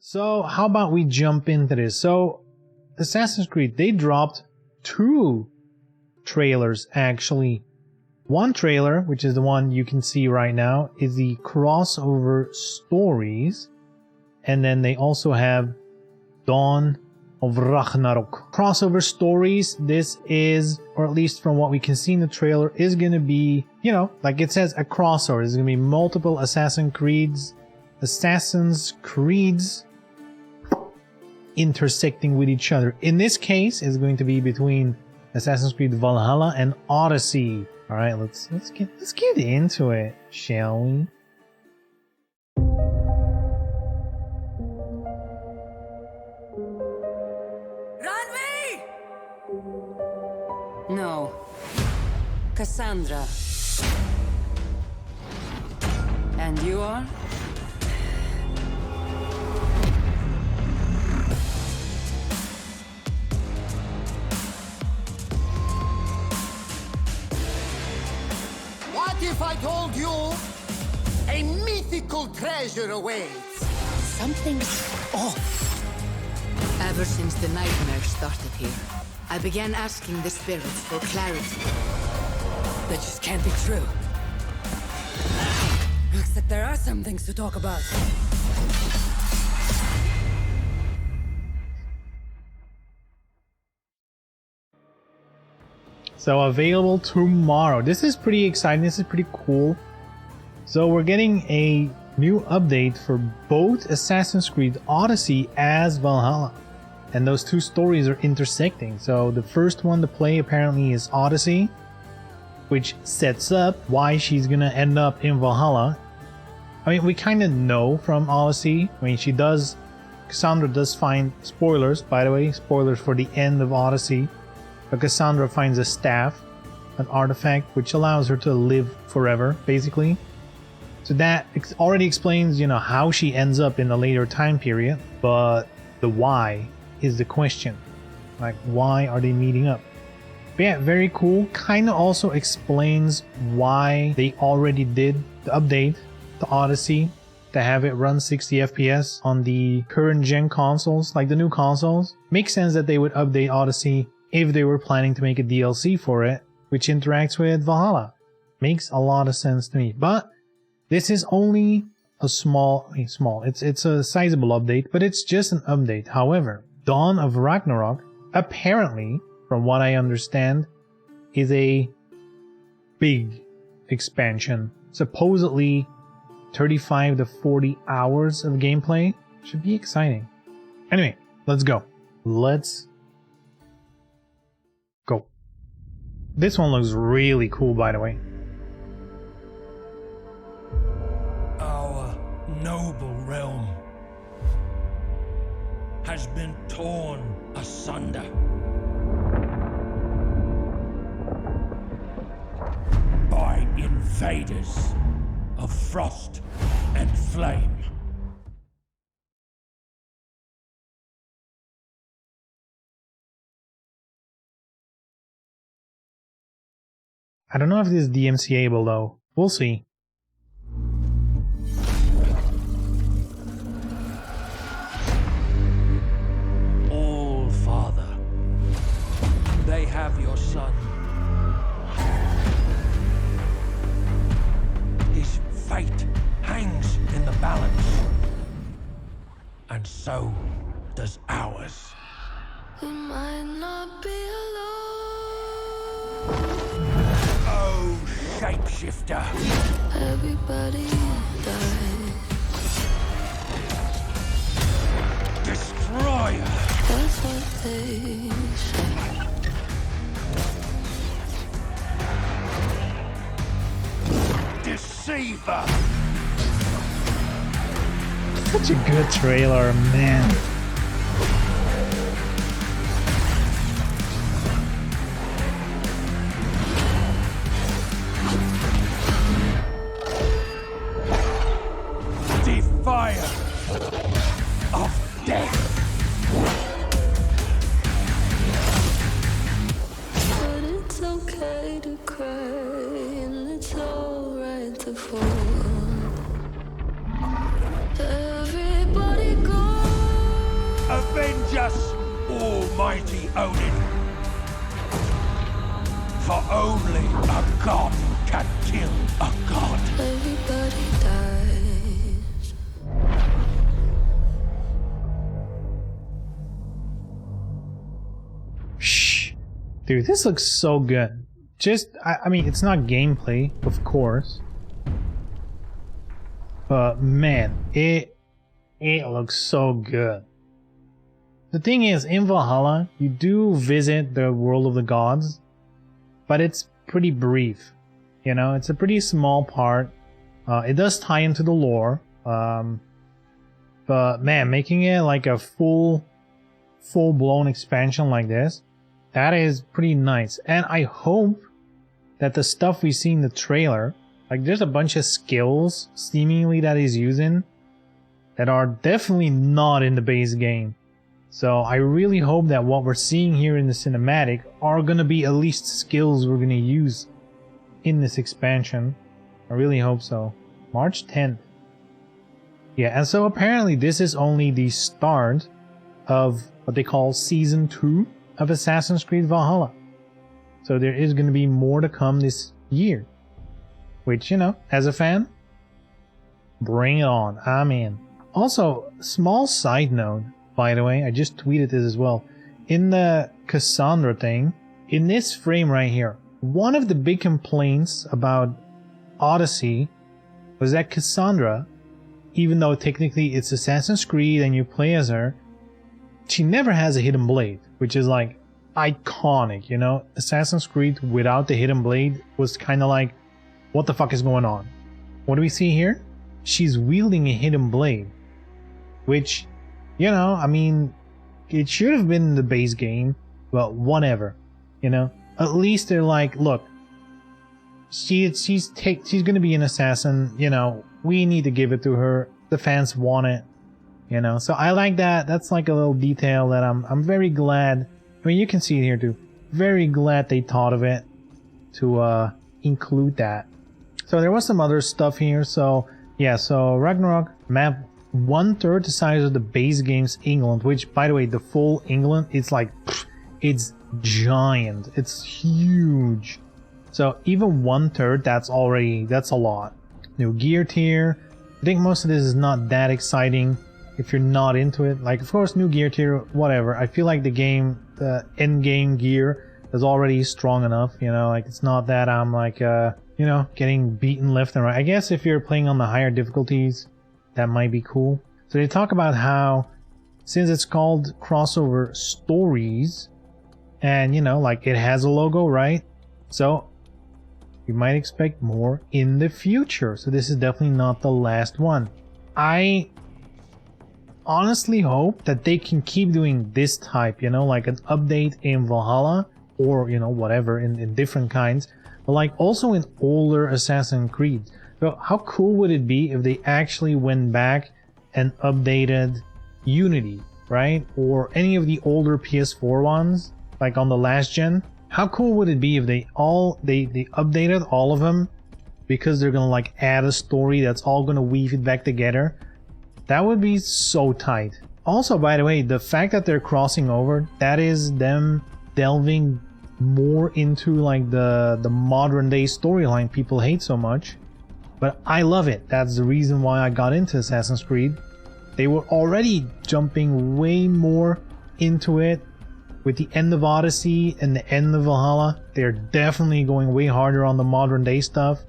So how about we jump into this? So Assassin's Creed, they dropped 2 trailers actually. One trailer, which is the one you can see right now, is the crossover stories. And then they also have Dawn of Ragnarok. Crossover stories, this is, or at least from what we can see in the trailer, is going to be, you know, like it says, a crossover. There's going to be multiple Assassin's Creeds intersecting with each other. In this case, it's going to be between Assassin's Creed Valhalla and Odyssey. All right, let's get into it, shall we? No. Cassandra. And you are? What if I told you a mythical treasure awaits? Something's off. Ever since the nightmare started here, I began asking the spirits for clarity. That just can't be true. Except there are some things to talk about. So available tomorrow. This is pretty exciting. This is pretty cool. So we're getting a new update for both Assassin's Creed Odyssey as Valhalla. And those 2 stories are intersecting. So the first one to play apparently is Odyssey, which sets up why she's gonna end up in Valhalla. I mean, we kind of know from Odyssey. I mean, Cassandra does find, spoilers by the way, spoilers for the end of Odyssey, but Cassandra finds a staff, an artifact which allows her to live forever, basically. So that already explains, you know, how she ends up in the later time period, but the why is the question. Like, why are they meeting up? But yeah, very cool. Kind of also explains why they already did the update to Odyssey to have it run 60 FPS on the current gen consoles, like the new consoles. Makes sense that they would update Odyssey if they were planning to make a DLC for it, which interacts with Valhalla. Makes a lot of sense to me. But this is only a it's a sizable update, but it's just an update. However, Dawn of Ragnarok, apparently, from what I understand, is a big expansion. Supposedly 35 to 40 hours of gameplay. Should be exciting. Anyway, let's go. Let's go. This one looks really cool, by the way. Our noble realm has been torn asunder. By invaders of frost and flame. I don't know if this is DMCA-able though. We'll see. All Father, they have your son. His fate hangs in the balance. And so does ours. We might not be alone. Oh, shapeshifter. Everybody dies. Destroyer. That's what they say. Deceiver. Such a good trailer, man. Defier of death. But it's okay to cry, and it's alright to fall. Everybody go. us, almighty Odin. For only a god can kill a god. Everybody dies. Shh. Dude, this looks so good. Just, I mean, it's not gameplay, of course. But man, it looks so good. The thing is, in Valhalla, you do visit the world of the gods, but it's pretty brief. You know, it's a pretty small part. It does tie into the lore. But man, making it like a full-blown expansion like this, that is pretty nice. And I hope that the stuff we see in the trailer, like there's a bunch of skills seemingly that he's using that are definitely not in the base game. So I really hope that what we're seeing here in the cinematic are going to be at least skills we're going to use in this expansion. I really hope so. March 10th. Yeah, and so apparently this is only the start of what they call Season 2 of Assassin's Creed Valhalla. So there is going to be more to come this year. Which, you know, as a fan, bring it on. I'm in. Also, small side note, by the way, I just tweeted this as well. In the Cassandra thing, in this frame right here, one of the big complaints about Odyssey was that Cassandra, even though technically it's Assassin's Creed and you play as her, she never has a hidden blade, which is like iconic, you know? Assassin's Creed without the hidden blade was kind of like, what the fuck is going on? What do we see here? She's wielding a hidden blade, which, you know, I mean, it should have been in the base game, but whatever, you know? At least they're like, look, she's gonna be an assassin, you know, we need to give it to her. The fans want it, you know? So I like that. That's like a little detail that I'm very glad. I mean, you can see it here too. Very glad they thought of it to include that. So there was some other stuff here. So yeah, so Ragnarok map 1/3 the size of the base game's England, which by the way, the full England, it's like, it's giant. It's huge. So even 1/3, that's a lot. New gear tier. I think most of this is not that exciting if you're not into it. Like, of course, new gear tier, whatever. I feel like the end game gear is already strong enough, you know, like it's not that I'm like, you know, getting beaten left and right. I guess if you're playing on the higher difficulties, that might be cool. So they talk about how, since it's called Crossover Stories, and, you know, like it has a logo, right? So you might expect more in the future. So this is definitely not the last one. I honestly hope that they can keep doing this type, you know, like an update in Valhalla, or, you know, whatever, in different kinds, but like also in older Assassin's Creed. So how cool would it be if they actually went back and updated Unity, right? Or any of the older PS4 ones, like on the last gen? How cool would it be if they updated all of them, because they're gonna like add a story that's all gonna weave it back together? That would be so tight. Also, by the way, the fact that they're crossing over, that is them delving more into like the modern day storyline people hate so much. But I love it. That's the reason why I got into Assassin's Creed. They were already jumping way more into it with the end of Odyssey and the end of Valhalla. They're definitely going way harder on the modern day stuff.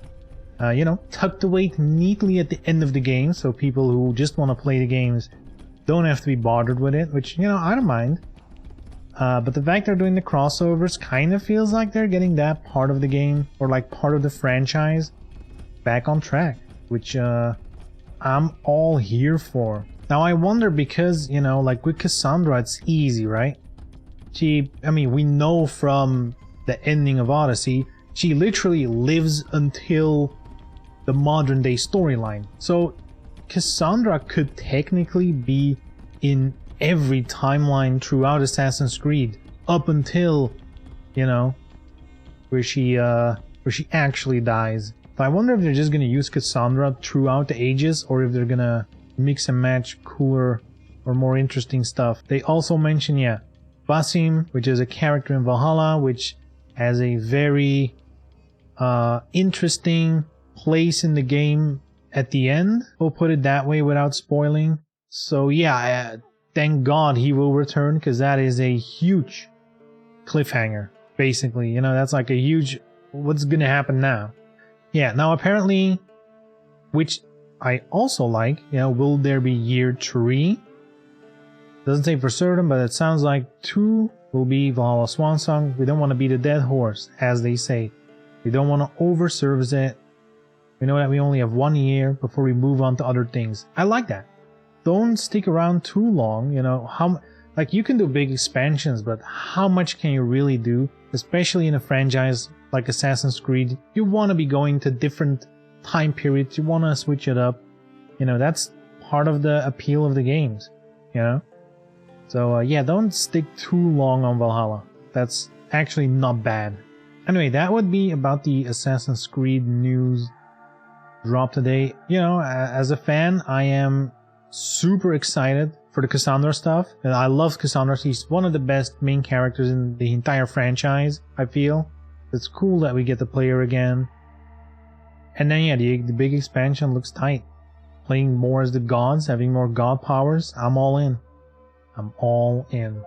You know, tucked away neatly at the end of the game, so people who just want to play the games don't have to be bothered with it, which, you know, I don't mind. But the fact they're doing the crossovers kind of feels like they're getting that part of the game, or like part of the franchise, back on track, which I'm all here for. Now I wonder, because, you know, like with Cassandra, it's easy, right? I mean, we know from the ending of Odyssey, she literally lives until the modern day storyline. So Cassandra could technically be in every timeline throughout Assassin's Creed up until, you know, where she actually dies. So I wonder if they're just gonna use Cassandra throughout the ages, or if they're gonna mix and match cooler or more interesting stuff. They also mention, yeah, Basim, which is a character in Valhalla, which has a very interesting place in the game at the end. We'll put it that way without spoiling. So yeah, thank God he will return, because that is a huge cliffhanger, basically. You know, that's like a huge, what's gonna happen now? Yeah, now apparently, which I also like, you know, will there be year 3? Doesn't say for certain, but it sounds like 2 will be Valhalla Swan Song. We don't want to be the dead horse, as they say. We don't want to over-service it. We know that we only have 1 year before we move on to other things. I like that. Don't stick around too long, you know. Like, you can do big expansions, but how much can you really do? Especially in a franchise like Assassin's Creed. You want to be going to different time periods. You want to switch it up. You know, that's part of the appeal of the games, you know. So yeah, don't stick too long on Valhalla. That's actually not bad. Anyway, that would be about the Assassin's Creed news drop today. You know, as a fan, I am super excited for the Cassandra stuff. And I love Cassandra. She's one of the best main characters in the entire franchise, I feel. It's cool that we get to play her again. And then yeah, the big expansion looks tight. Playing more as the gods, having more god powers, I'm all in. I'm all in.